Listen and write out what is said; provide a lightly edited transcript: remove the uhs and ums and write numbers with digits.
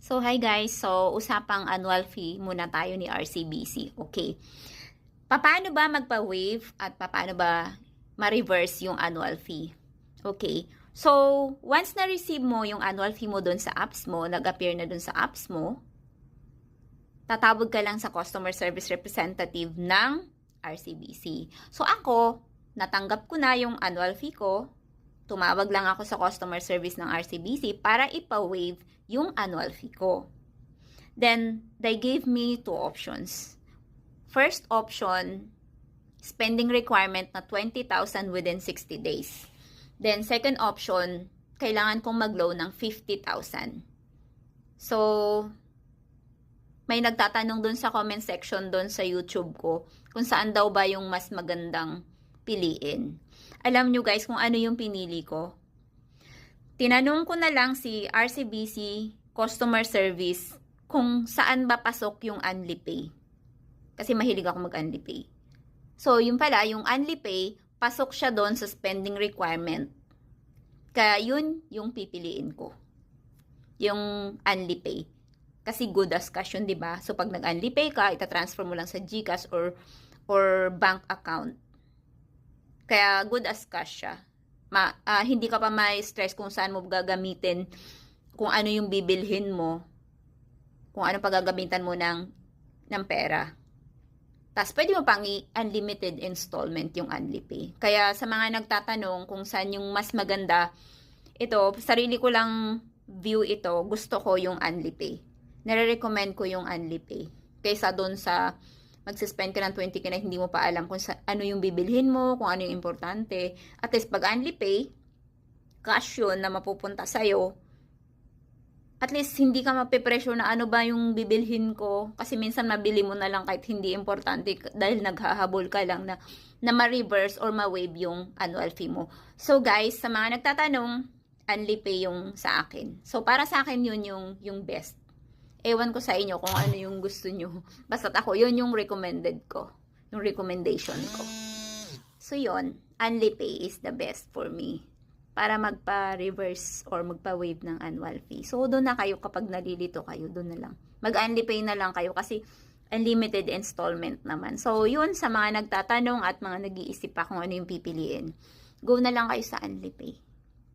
So, hi guys. So, usapang annual fee muna tayo ni RCBC. Okay. Paano ba magpa-waive at paano ba ma-reverse yung annual fee? Okay. So, once na-receive mo yung annual fee mo doon sa apps mo, nag-appear na doon sa apps mo, tatawag ka lang sa customer service representative ng RCBC. So, ako, natanggap ko na yung annual fee ko. Tumawag lang ako sa customer service ng RCBC para ipa-waive yung annual fee ko. Then, they gave me two options. First option, spending requirement na 20,000 within 60 days. Then, second option, kailangan kong mag-loan ng 50,000. So, may nagtatanong dun sa comment section dun sa YouTube ko kung saan daw ba yung mas magandang piliin. Alam nyo guys kung ano yung pinili ko? Tinanong ko na lang si RCBC Customer Service kung saan ba pasok yung UnliPay. Kasi mahilig ako mag-UnliPay. So, yun pala, yung UnliPay, pasok siya doon sa spending requirement. Kaya yun yung pipiliin ko. Yung UnliPay. Kasi good as cash yun, diba? So, pag nag-UnliPay ka, itatransfer mo lang sa GCash or bank account. Kaya good as cash siya. Hindi ka pa may stress kung saan mo gagamitin, kung ano yung bibilhin mo, kung ano pagagamitan mo ng pera. Tapos pwede mo pang unlimited installment yung UnliPay. Kaya sa mga nagtatanong kung saan yung mas maganda, ito, sarili ko lang view ito, gusto ko yung UnliPay. Nare-recommend ko yung UnliPay. Kaysa doon sa magsispend ka ng 20 ka na hindi mo pa alam kung ano yung bibilhin mo, kung ano yung importante. At least pag UnliPay, cash yun na mapupunta sa'yo. At least hindi ka mapipresyo na ano ba yung bibilhin ko. Kasi minsan mabili mo na lang kahit hindi importante dahil naghahabol ka lang na ma-reverse or ma-waive yung annual fee mo. So guys, sa mga nagtatanong, UnliPay yung sa akin. So para sa akin yun yung best. Ewan ko sa inyo kung ano yung gusto nyo. Basta't ako, yun yung recommended ko. Yung recommendation ko. So yun, UnliPay is the best for me. Para magpa-reverse or magpa-waive ng annual fee. So doon na kayo kapag nalilito kayo, doon na lang. Mag-UnliPay na lang kayo kasi unlimited installment naman. So yun, sa mga nagtatanong at mga nag-iisip pa kung ano yung pipiliin. Go na lang kayo sa UnliPay.